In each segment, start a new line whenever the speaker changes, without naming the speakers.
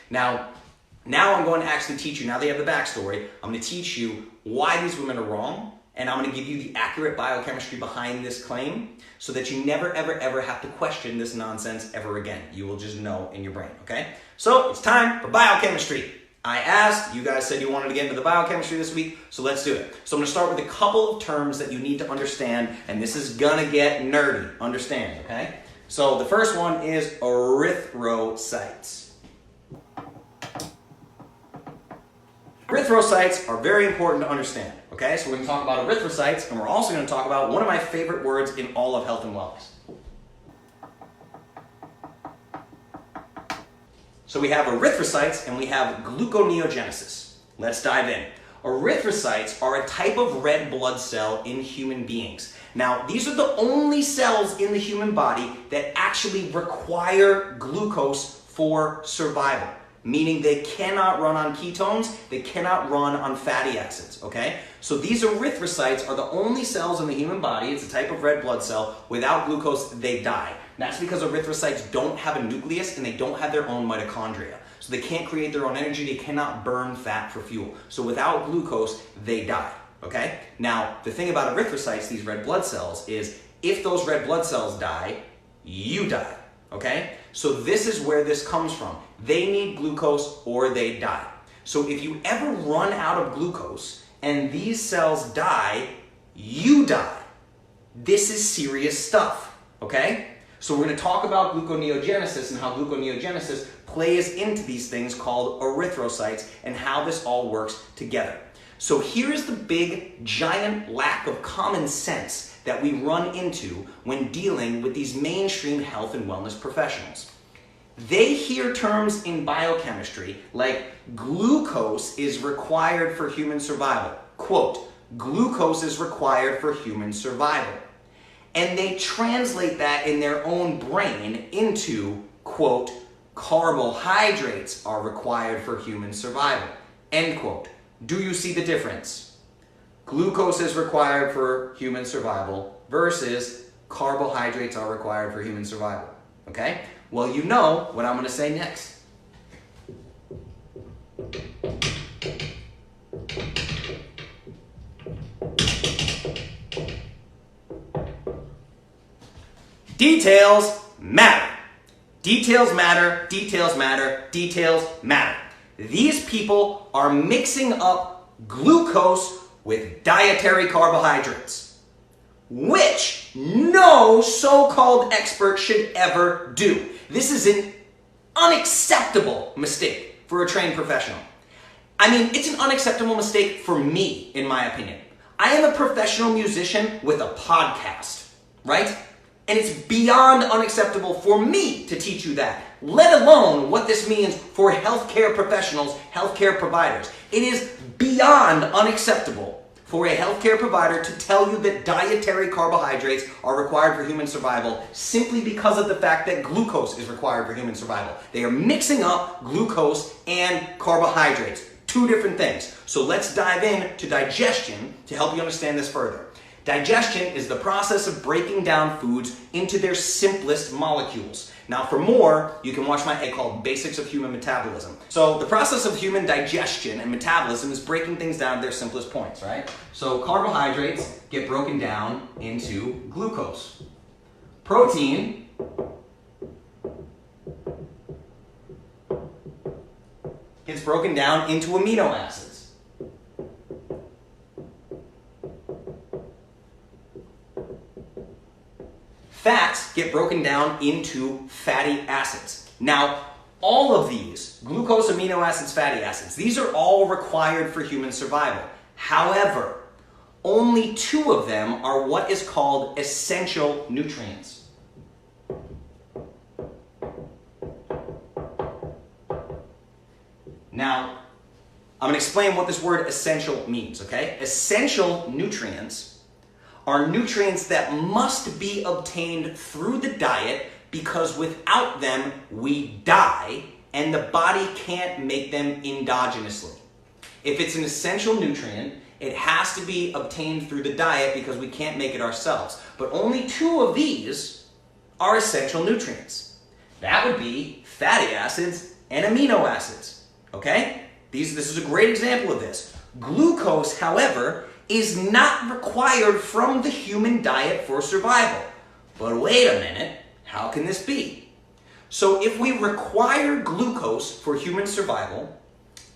Now I'm going to actually teach you, now that you have the backstory, I'm going to teach you why these women are wrong, and I'm going to give you the accurate biochemistry behind this claim so that you never, ever, ever have to question this nonsense ever again. You will just know in your brain, okay? So it's time for biochemistry. I asked, you guys said you wanted to get into the biochemistry this week, so let's do it. So I'm going to start with a couple of terms that you need to understand, and this is going to get nerdy. Understand, okay? So the first one is erythrocytes. Erythrocytes are very important to understand, okay? So we're going to talk about erythrocytes, and we're also going to talk about one of my favorite words in all of health and wellness. So we have erythrocytes and we have gluconeogenesis. Let's dive in. Erythrocytes are a type of red blood cell in human beings. Now, these are the only cells in the human body that actually require glucose for survival, meaning they cannot run on ketones, they cannot run on fatty acids, okay? So these erythrocytes are the only cells in the human body, it's a type of red blood cell, without glucose, they die. That's because erythrocytes don't have a nucleus and they don't have their own mitochondria. So they can't create their own energy, they cannot burn fat for fuel. So without glucose, they die, okay? Now, the thing about erythrocytes, these red blood cells, is if those red blood cells die, you die, okay? So this is where this comes from. They need glucose or they die. So if you ever run out of glucose and these cells die, you die. This is serious stuff, okay? So we're going to talk about gluconeogenesis and how gluconeogenesis plays into these things called erythrocytes and how this all works together. So here's the big, giant lack of common sense that we run into when dealing with these mainstream health and wellness professionals. They hear terms in biochemistry like glucose is required for human survival. Quote, glucose is required for human survival. And they translate that in their own brain into, quote, carbohydrates are required for human survival, end quote. Do you see the difference? Glucose is required for human survival versus carbohydrates are required for human survival, okay? Well, you know what I'm going to say next. Details matter. Details matter, details matter, details matter. These people are mixing up glucose with dietary carbohydrates, which no so-called expert should ever do. This is an unacceptable mistake for a trained professional. I mean, it's an unacceptable mistake for me, in my opinion. I am a professional musician with a podcast, right? And it's beyond unacceptable for me to teach you that, let alone what this means for healthcare professionals, healthcare providers. It is beyond unacceptable for a healthcare provider to tell you that dietary carbohydrates are required for human survival simply because of the fact that glucose is required for human survival. They are mixing up glucose and carbohydrates, two different things. So let's dive into digestion to help you understand this further. Digestion is the process of breaking down foods into their simplest molecules. Now for more, you can watch my essay called Basics of Human Metabolism. So the process of human digestion and metabolism is breaking things down to their simplest points, right? So carbohydrates get broken down into glucose. Protein gets broken down into amino acids. Fats get broken down into fatty acids. Now, all of these, glucose, amino acids, fatty acids, these are all required for human survival. However, only two of them are what is called essential nutrients. Now, I'm going to explain what this word essential means, okay? Essential nutrients are nutrients that must be obtained through the diet because without them we die and the body can't make them endogenously. If it's an essential nutrient, it has to be obtained through the diet because we can't make it ourselves. But only two of these are essential nutrients. That would be fatty acids and amino acids, okay? This is a great example of this. Glucose, however, is not required from the human diet for survival. But wait a minute, how can this be? So if we require glucose for human survival,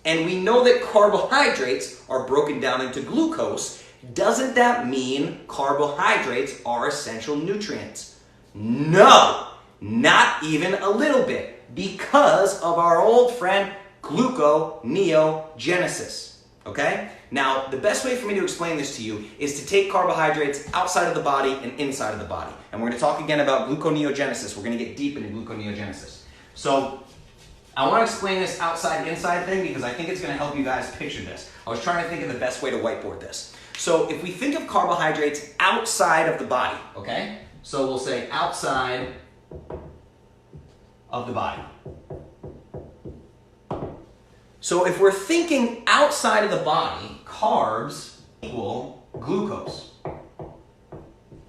and we know that carbohydrates are broken down into glucose, doesn't that mean carbohydrates are essential nutrients? No, not even a little bit, because of our old friend gluconeogenesis, okay? Now, the best way for me to explain this to you is to take carbohydrates outside of the body and inside of the body. And we're going to talk again about gluconeogenesis. We're going to get deep into gluconeogenesis. So, I want to explain this outside-inside thing because I think it's going to help you guys picture this. I was trying to think of the best way to whiteboard this. So, if we think of carbohydrates outside of the body, okay? So, we'll say outside of the body. So if we're thinking outside of the body, carbs equal glucose.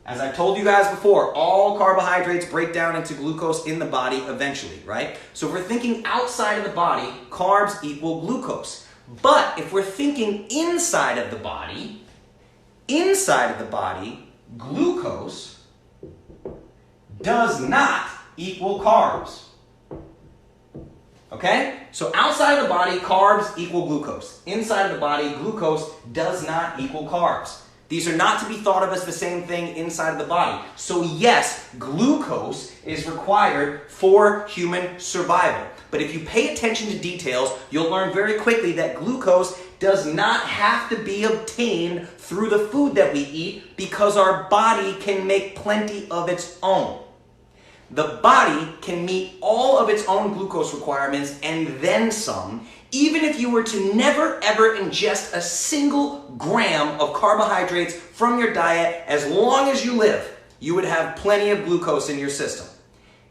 As I've told you guys before, all carbohydrates break down into glucose in the body eventually, right? So if we're thinking outside of the body, carbs equal glucose. But if we're thinking inside of the body, glucose does not equal carbs. Okay? So outside of the body, carbs equal glucose. Inside of the body, glucose does not equal carbs. These are not to be thought of as the same thing inside of the body. So yes, glucose is required for human survival. But if you pay attention to details, you'll learn very quickly that glucose does not have to be obtained through the food that we eat because our body can make plenty of its own. The body can meet all of its own glucose requirements and then some, even if you were to never ever ingest a single gram of carbohydrates from your diet. As long as you live, you would have plenty of glucose in your system.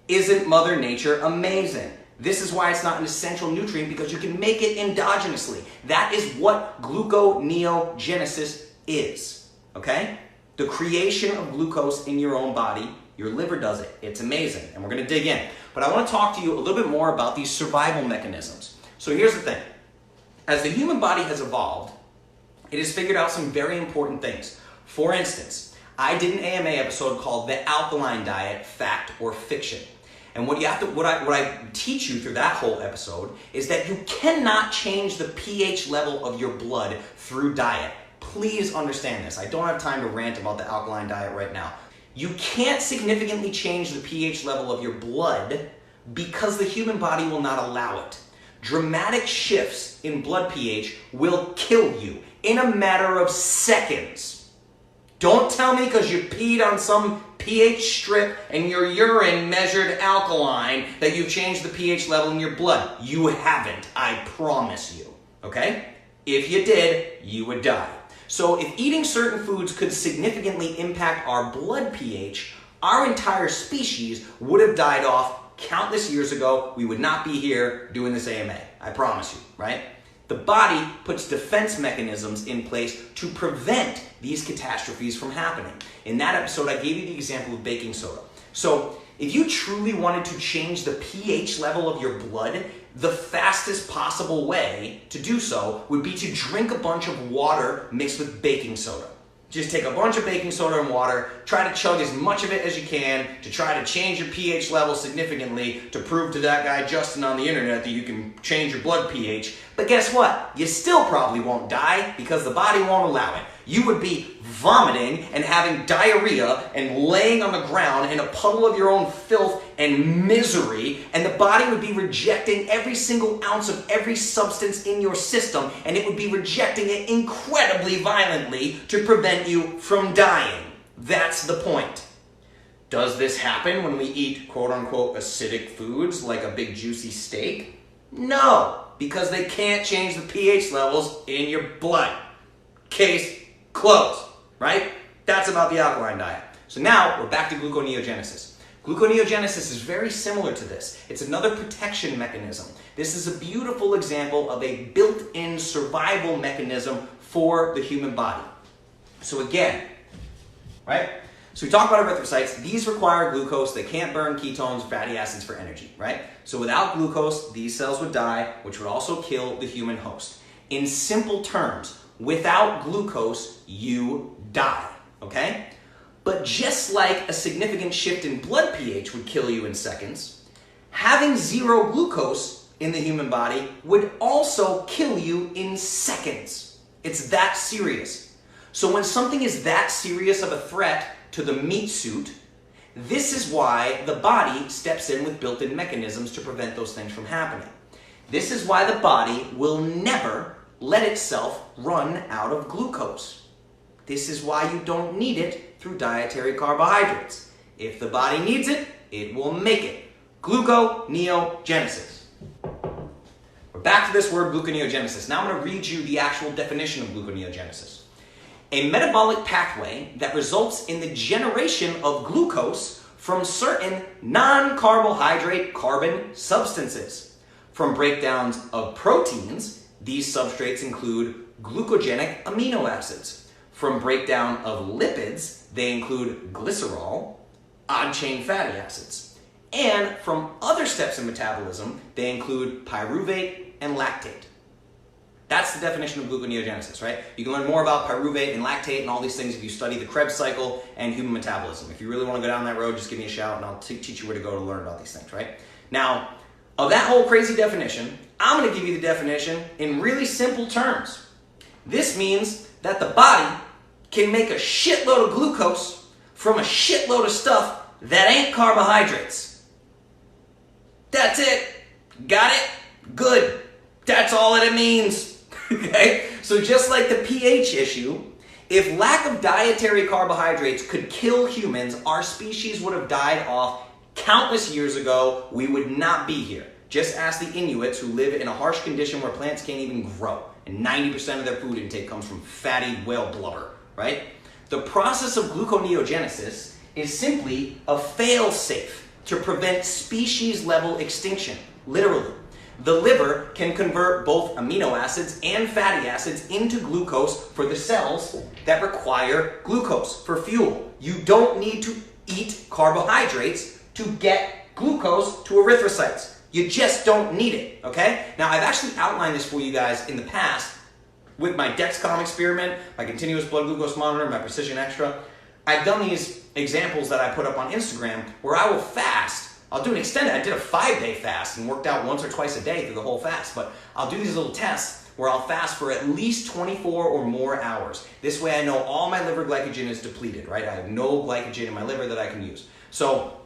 Isn't Mother Nature amazing? This is why it's not an essential nutrient, because you can make it endogenously. That is what gluconeogenesis is, okay? The creation of glucose in your own body. Your liver does it. It's amazing, and we're going to dig in. But I want to talk to you a little bit more about these survival mechanisms. So here's the thing. As the human body has evolved, it has figured out some very important things. For instance, I did an AMA episode called The Alkaline Diet, Fact or Fiction. And what I teach you through that whole episode is that you cannot change the pH level of your blood through diet. Please understand this. I don't have time to rant about the alkaline diet right now. You can't significantly change the pH level of your blood because the human body will not allow it. Dramatic shifts in blood pH will kill you in a matter of seconds. Don't tell me because you peed on some pH strip and your urine measured alkaline that you've changed the pH level in your blood. You haven't, I promise you, okay? If you did, you would die. So if eating certain foods could significantly impact our blood pH, our entire species would have died off countless years ago. We would not be here doing this AMA. I promise you, right? The body puts defense mechanisms in place to prevent these catastrophes from happening. In that episode, I gave you the example of baking soda. So if you truly wanted to change the pH level of your blood, the fastest possible way to do so would be to drink a bunch of water mixed with baking soda. Just take a bunch of baking soda and water, try to chug as much of it as you can to try to change your pH level significantly to prove to that guy Justin on the internet that you can change your blood pH. But guess what? You still probably won't die because the body won't allow it. You would be vomiting and having diarrhea and laying on the ground in a puddle of your own filth and misery, and the body would be rejecting every single ounce of every substance in your system, and it would be rejecting it incredibly violently to prevent you from dying. That's the point. Does this happen when we eat quote-unquote acidic foods like a big juicy steak? No, because they can't change the pH levels in your blood. Case closed, right? That's about the alkaline diet. So now we're back to gluconeogenesis. Gluconeogenesis is very similar to this. It's another protection mechanism. This is a beautiful example of a built-in survival mechanism for the human body. So again, right? So we talked about erythrocytes. These require glucose. They can't burn ketones, fatty acids for energy, right? So without glucose, these cells would die, which would also kill the human host. In simple terms, without glucose, you die, okay? But just like a significant shift in blood pH would kill you in seconds, having zero glucose in the human body would also kill you in seconds. It's that serious. So when something is that serious of a threat to the meat suit, this is why the body steps in with built-in mechanisms to prevent those things from happening. This is why the body will never let itself run out of glucose. This is why you don't need it through dietary carbohydrates. If the body needs it, it will make it. Gluconeogenesis. We're back to this word gluconeogenesis. Now I'm going to read you the actual definition of gluconeogenesis. A metabolic pathway that results in the generation of glucose from certain non-carbohydrate carbon substances. From breakdowns of proteins, these substrates include glucogenic amino acids. From breakdown of lipids, they include glycerol, odd-chain fatty acids. And from other steps in metabolism, they include pyruvate and lactate. That's the definition of gluconeogenesis, right? You can learn more about pyruvate and lactate and all these things if you study the Krebs cycle and human metabolism. If you really want to go down that road, just give me a shout and I'll teach you where to go to learn about these things, right? Now, of that whole crazy definition, I'm going to give you the definition in really simple terms. This means that the body can make a shitload of glucose from a shitload of stuff that ain't carbohydrates. That's it. Got it? Good. That's all that it means. Okay? So just like the pH issue, if lack of dietary carbohydrates could kill humans, our species would have died off countless years ago. We would not be here. Just ask the Inuits who live in a harsh condition where plants can't even grow. And 90% of their food intake comes from fatty whale blubber, right? The process of gluconeogenesis is simply a fail-safe to prevent species-level extinction, literally. The liver can convert both amino acids and fatty acids into glucose for the cells that require glucose for fuel. You don't need to eat carbohydrates to get glucose to erythrocytes. You just don't need it, okay? Now, I've actually outlined this for you guys in the past with my Dexcom experiment, my continuous blood glucose monitor, my Precision Extra. I've done these examples that I put up on Instagram where I will fast. I'll do an extended, I did a 5-day fast and worked out once or twice a day through the whole fast, but I'll do these little tests where I'll fast for at least 24 or more hours. This way I know all my liver glycogen is depleted, right? I have no glycogen in my liver that I can use. So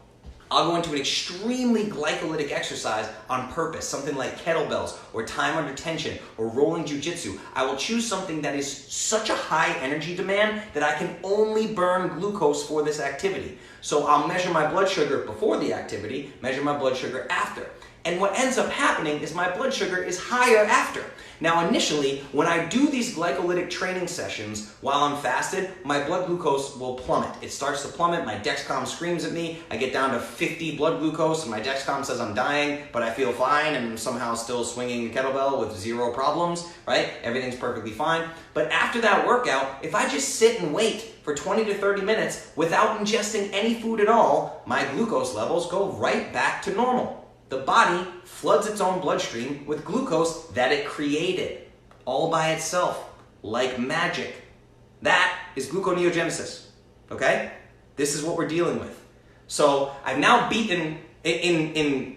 I'll go into an extremely glycolytic exercise on purpose, something like kettlebells or time under tension or rolling jujitsu. I will choose something that is such a high energy demand that I can only burn glucose for this activity. So I'll measure my blood sugar before the activity, measure my blood sugar after. And what ends up happening is my blood sugar is higher after. Now initially, when I do these glycolytic training sessions while I'm fasted, my blood glucose will plummet. It starts to plummet, my Dexcom screams at me, I get down to 50 blood glucose and my Dexcom says I'm dying, but I feel fine and I'm somehow still swinging the kettlebell with zero problems, right? Everything's perfectly fine. But after that workout, if I just sit and wait for 20 to 30 minutes without ingesting any food at all, my glucose levels go right back to normal. The body floods its own bloodstream with glucose that it created, all by itself, like magic. That is gluconeogenesis, okay? This is what we're dealing with. So I've now beaten, I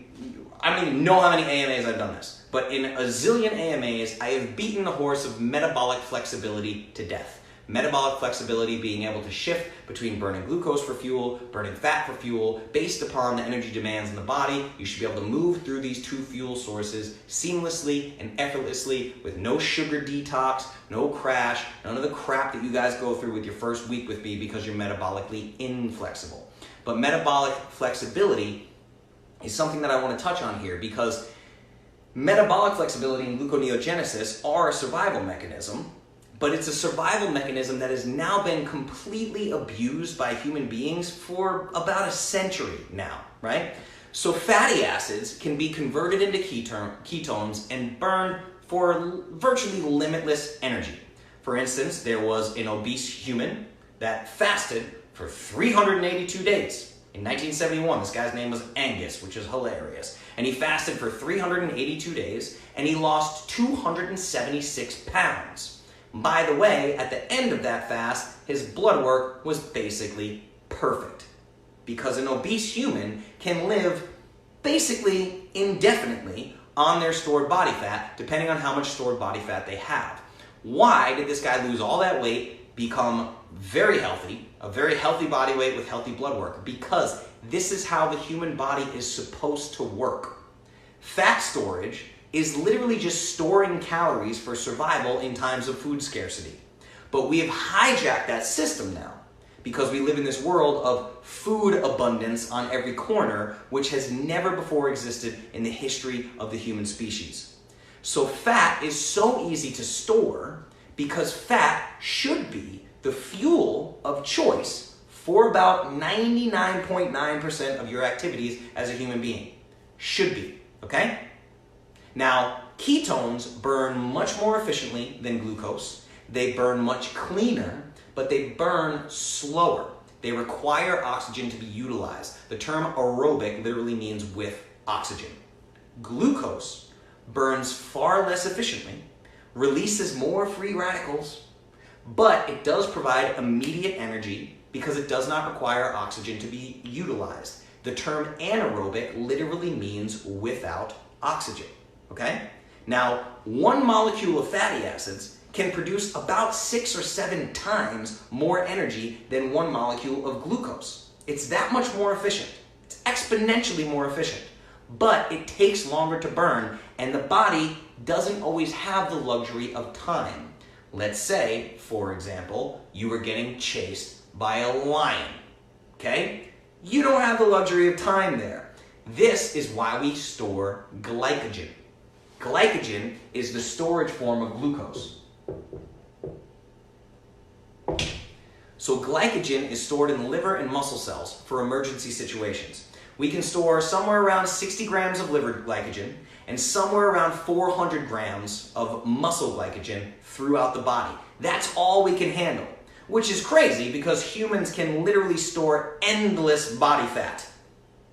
don't even know how many AMAs I've done this, but in a zillion AMAs, I have beaten the horse of metabolic flexibility to death. Metabolic flexibility being able to shift between burning glucose for fuel, burning fat for fuel, based upon the energy demands in the body. You should be able to move through these two fuel sources seamlessly and effortlessly with no sugar detox, no crash, none of the crap that you guys go through with your first week with me because you're metabolically inflexible. But metabolic flexibility is something that I want to touch on here because metabolic flexibility and gluconeogenesis are a survival mechanism. But it's a survival mechanism that has now been completely abused by human beings for about a century now, right? So fatty acids can be converted into ketones and burned for virtually limitless energy. For instance, there was an obese human that fasted for 382 days. In 1971, this guy's name was Angus, which is hilarious. And he fasted for 382 days, and he lost 276 pounds. By the way, at the end of that fast, his blood work was basically perfect. Because an obese human can live basically indefinitely on their stored body fat, depending on how much stored body fat they have. Why did this guy lose all that weight, become very healthy, a very healthy body weight with healthy blood work? Because this is how the human body is supposed to work. Fat storage is literally just storing calories for survival in times of food scarcity. But we have hijacked that system now because we live in this world of food abundance on every corner, which has never before existed in the history of the human species. So fat is so easy to store because fat should be the fuel of choice for about 99.9% of your activities as a human being. Should be, okay? Now, ketones burn much more efficiently than glucose. They burn much cleaner, but they burn slower. They require oxygen to be utilized. The term aerobic literally means with oxygen. Glucose burns far less efficiently, releases more free radicals, but it does provide immediate energy because it does not require oxygen to be utilized. The term anaerobic literally means without oxygen, okay? Now, one molecule of fatty acids can produce about 6 or 7 times more energy than one molecule of glucose. It's that much more efficient. It's exponentially more efficient, but it takes longer to burn, and the body doesn't always have the luxury of time. Let's say, for example, you were getting chased by a lion, okay? You don't have the luxury of time there. This is why we store glycogen. Glycogen is the storage form of glucose. So glycogen is stored in the liver and muscle cells for emergency situations. We can store somewhere around 60 grams of liver glycogen and somewhere around 400 grams of muscle glycogen throughout the body. That's all we can handle, which is crazy because humans can literally store endless body fat.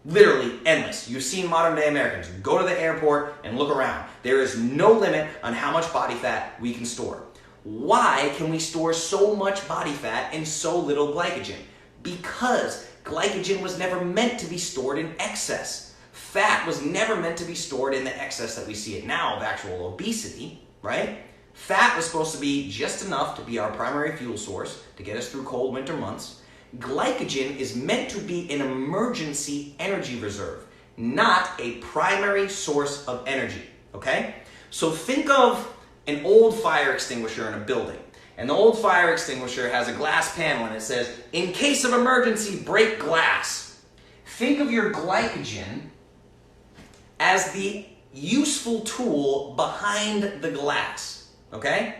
Literally endless. You've seen modern day Americans. Go to the airport and look around. There is no limit on how much body fat we can store. Why can we store so much body fat and so little glycogen? Because glycogen was never meant to be stored in excess. Fat was never meant to be stored in the excess that we see it now of actual obesity, right? Fat was supposed to be just enough to be our primary fuel source to get us through cold winter months. Glycogen is meant to be an emergency energy reserve, not a primary source of energy, okay? So think of an old fire extinguisher in a building. And the old fire extinguisher has a glass panel and it says, in case of emergency, break glass. Think of your glycogen as the useful tool behind the glass, okay?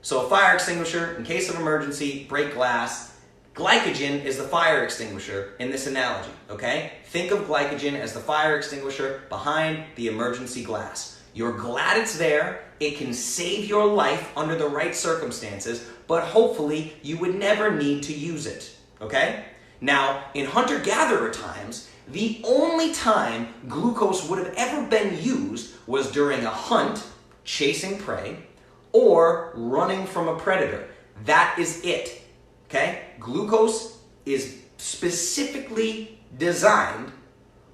So a fire extinguisher, in case of emergency, break glass. Glycogen is the fire extinguisher in this analogy, okay? Think of glycogen as the fire extinguisher behind the emergency glass. You're glad it's there. It can save your life under the right circumstances, but hopefully you would never need to use it, okay? Now, in hunter-gatherer times, the only time glucose would have ever been used was during a hunt, chasing prey, or running from a predator. That is it. Okay? Glucose is specifically designed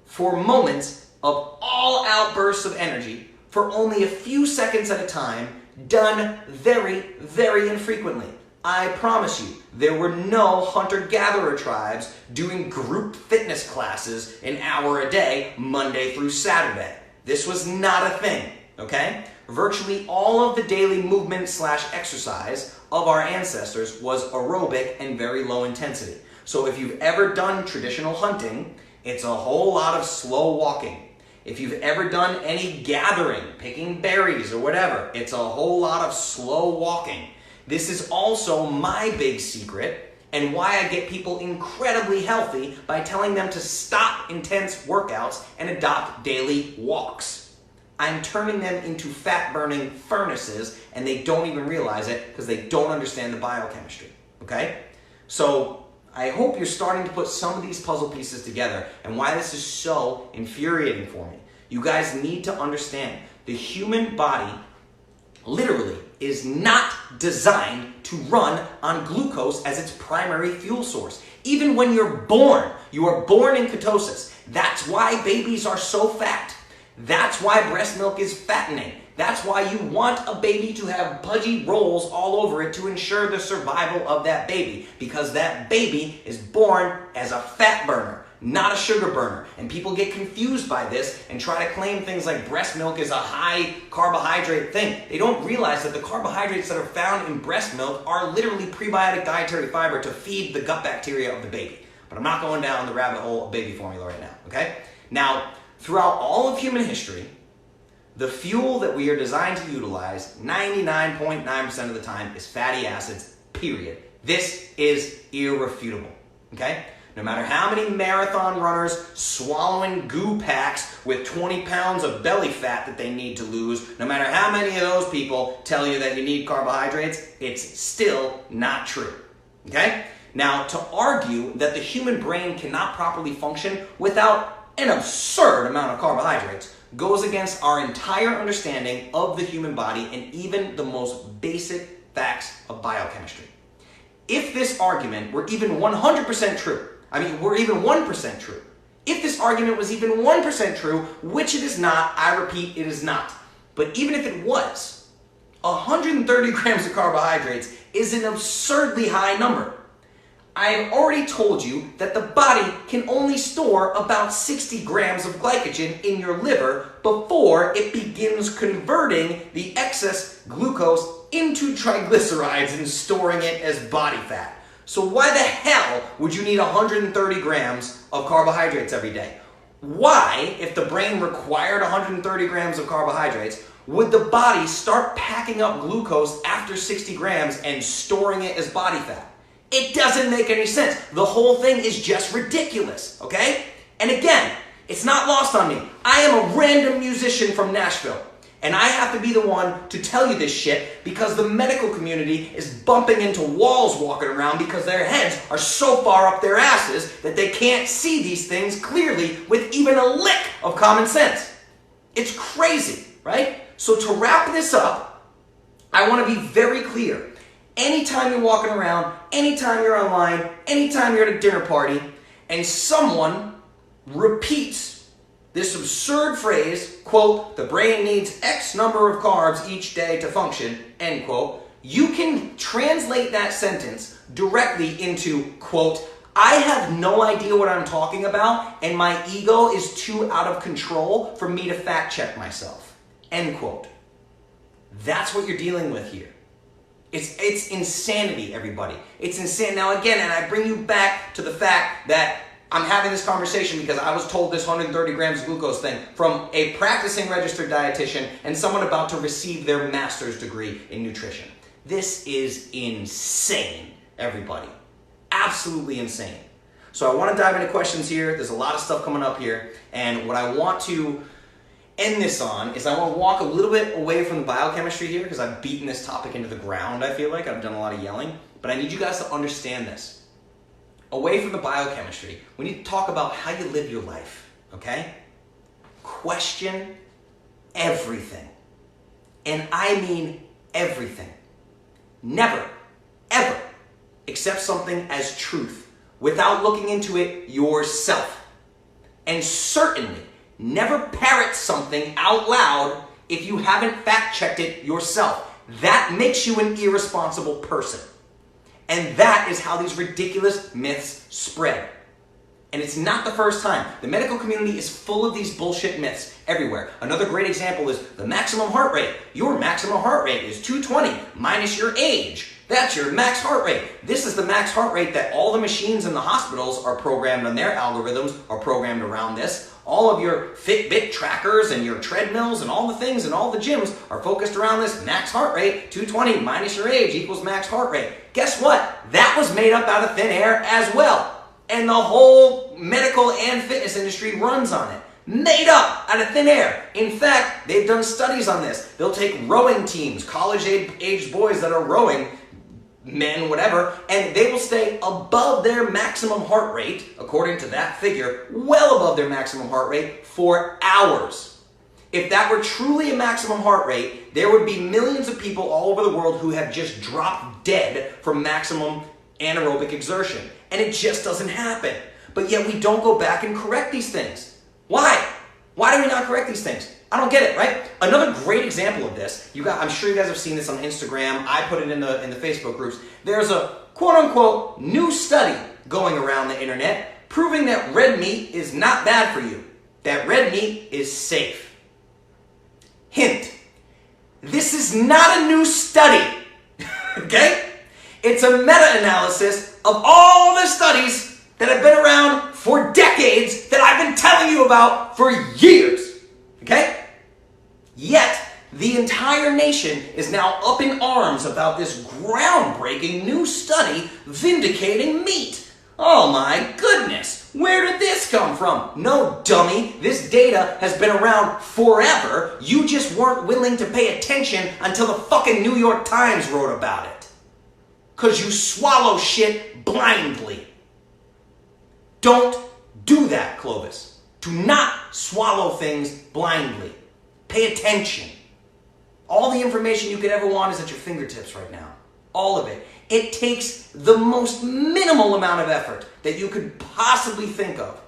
for moments of all outbursts of energy for only a few seconds at a time, done very, very infrequently. I promise you, there were no hunter-gatherer tribes doing group fitness classes an hour a day, Monday through Saturday. This was not a thing, okay? Virtually all of the daily movement / exercise of our ancestors was aerobic and very low intensity. So if you've ever done traditional hunting, it's a whole lot of slow walking. If you've ever done any gathering, picking berries or whatever, it's a whole lot of slow walking. This is also my big secret and why I get people incredibly healthy by telling them to stop intense workouts and adopt daily walks. I'm turning them into fat-burning furnaces, and they don't even realize it because they don't understand the biochemistry, okay? So I hope you're starting to put some of these puzzle pieces together and why this is so infuriating for me. You guys need to understand the human body literally is not designed to run on glucose as its primary fuel source. Even when you're born, you are born in ketosis. That's why babies are so fat. That's why breast milk is fattening. That's why you want a baby to have pudgy rolls all over it to ensure the survival of that baby, because that baby is born as a fat burner, not a sugar burner. And people get confused by this and try to claim things like breast milk is a high carbohydrate thing. They don't realize that the carbohydrates that are found in breast milk are literally prebiotic dietary fiber to feed the gut bacteria of the baby. But I'm not going down the rabbit hole of baby formula right now, okay? Now, throughout all of human history, the fuel that we are designed to utilize 99.9% of the time is fatty acids, period. This is irrefutable, okay? No matter how many marathon runners swallowing goo packs with 20 pounds of belly fat that they need to lose, no matter how many of those people tell you that you need carbohydrates, it's still not true, okay? Now, to argue that the human brain cannot properly function without an absurd amount of carbohydrates goes against our entire understanding of the human body and even the most basic facts of biochemistry. If this argument were even 100% true, were even 1% true, if this argument was even 1% true, which it is not, I repeat, it is not, but even if it was, 130 grams of carbohydrates is an absurdly high number. I have already told you that the body can only store about 60 grams of glycogen in your liver before it begins converting the excess glucose into triglycerides and storing it as body fat. So why the hell would you need 130 grams of carbohydrates every day? Why, if the brain required 130 grams of carbohydrates, would the body start packing up glucose after 60 grams and storing it as body fat? It doesn't make any sense. The whole thing is just ridiculous, okay? And again, it's not lost on me. I am a random musician from Nashville, and I have to be the one to tell you this shit because the medical community is bumping into walls walking around because their heads are so far up their asses that they can't see these things clearly with even a lick of common sense. It's crazy, right? So to wrap this up, I want to be very clear. Anytime you're walking around, anytime you're online, anytime you're at a dinner party, and someone repeats this absurd phrase, quote, the brain needs X number of carbs each day to function, end quote, you can translate that sentence directly into, quote, I have no idea what I'm talking about, and my ego is too out of control for me to fact check myself, end quote. That's what you're dealing with here. It's insanity, everybody. It's insane. Now again, and I bring you back to the fact that I'm having this conversation because I was told this 130 grams of glucose thing from a practicing registered dietitian and someone about to receive their master's degree in nutrition. This is insane, everybody. Absolutely insane. So I want to dive into questions here. There's a lot of stuff coming up here. And what I want to end this on is I want to walk a little bit away from the biochemistry here because I've beaten this topic into the ground, I feel like. I've done a lot of yelling. But I need you guys to understand this. Away from the biochemistry, we need to talk about how you live your life, okay? Question everything. And I mean everything. Never, ever accept something as truth without looking into it yourself. And certainly, never parrot something out loud if you haven't fact-checked it yourself. That makes you an irresponsible person. And that is how these ridiculous myths spread. And it's not the first time. The medical community is full of these bullshit myths everywhere. Another great example is the maximum heart rate. Your maximum heart rate is 220 minus your age. That's your max heart rate. This is the max heart rate that all the machines in the hospitals are programmed on. Their algorithms are programmed around this. All of your Fitbit trackers and your treadmills and all the things and all the gyms are focused around this max heart rate. 220 minus your age equals max heart rate. Guess what? That was made up out of thin air as well. And the whole medical and fitness industry runs on it. Made up out of thin air. In fact, they've done studies on this. They'll take rowing teams, college-aged boys that are rowing, men, whatever, and they will stay above their maximum heart rate, according to that figure, well above their maximum heart rate for hours. If that were truly a maximum heart rate, there would be millions of people all over the world who have just dropped dead from maximum anaerobic exertion. And it just doesn't happen. But yet we don't go back and correct these things. Why? Why do we not correct these things? I don't get it, right? Another great example of this, I'm sure you guys have seen this on Instagram. I put it in the Facebook groups. There's a quote-unquote new study going around the internet proving that red meat is not bad for you. That red meat is safe. Hint, this is not a new study, okay? It's a meta-analysis of all the studies that have been around for decades that I've been telling you about for years, okay? Yet, the entire nation is now up in arms about this groundbreaking new study vindicating meat. Oh my goodness, where did this come from? No, dummy, this data has been around forever. You just weren't willing to pay attention until the fucking New York Times wrote about it. 'Cause you swallow shit blindly. Don't do that, Clovis. Do not swallow things blindly. Pay attention. All the information you could ever want is at your fingertips right now. All of it. It takes the most minimal amount of effort that you could possibly think of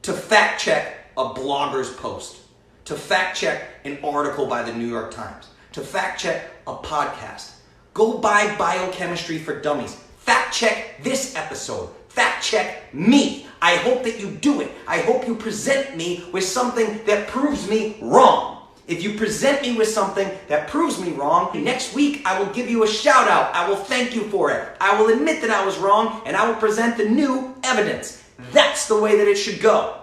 to fact check a blogger's post, to fact check an article by the New York Times, to fact check a podcast. Go buy Biochemistry for Dummies. Fact check this episode. Fact check me. I hope that you do it. I hope you present me with something that proves me wrong. If you present me with something that proves me wrong, next week I will give you a shout out. I will thank you for it. I will admit that I was wrong, and I will present the new evidence. That's the way that it should go.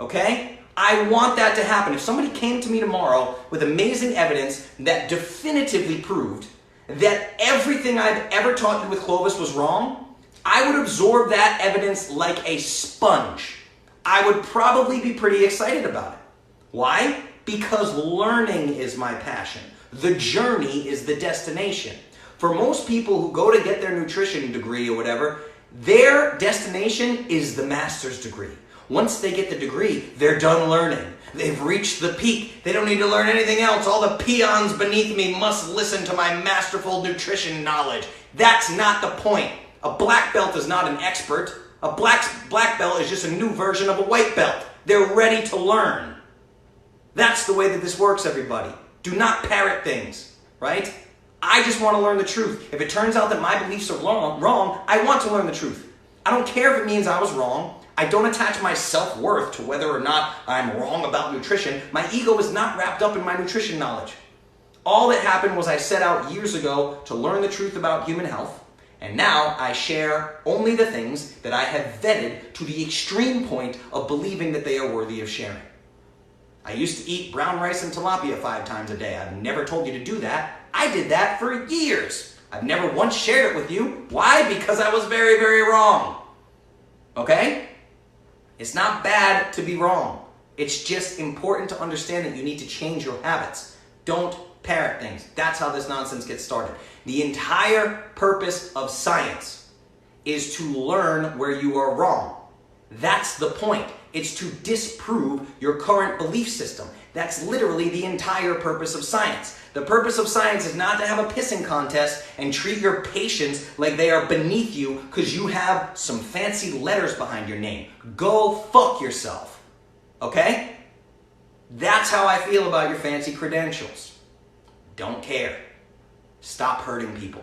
Okay? I want that to happen. If somebody came to me tomorrow with amazing evidence that definitively proved that everything I've ever taught you with Clovis was wrong, I would absorb that evidence like a sponge. I would probably be pretty excited about it. Why? Because learning is my passion. The journey is the destination. For most people who go to get their nutrition degree or whatever, their destination is the master's degree. Once they get the degree, they're done learning. They've reached the peak. They don't need to learn anything else. All the peons beneath me must listen to my masterful nutrition knowledge. That's not the point. A black belt is not an expert. A black belt is just a new version of a white belt. They're ready to learn. That's the way that this works, everybody. Do not parrot things, right? I just want to learn the truth. If it turns out that my beliefs are wrong, I want to learn the truth. I don't care if it means I was wrong. I don't attach my self-worth to whether or not I'm wrong about nutrition. My ego is not wrapped up in my nutrition knowledge. All that happened was I set out years ago to learn the truth about human health, and now I share only the things that I have vetted to the extreme point of believing that they are worthy of sharing. I used to eat brown rice and tilapia 5 times a day. I've never told you to do that. I did that for years. I've never once shared it with you. Why? Because I was very, very wrong. Okay? It's not bad to be wrong. It's just important to understand that you need to change your habits. Don't parrot things. That's how this nonsense gets started. The entire purpose of science is to learn where you are wrong. That's the point. It's to disprove your current belief system. That's literally the entire purpose of science. The purpose of science is not to have a pissing contest and treat your patients like they are beneath you because you have some fancy letters behind your name. Go fuck yourself. Okay? That's how I feel about your fancy credentials. Don't care. Stop hurting people.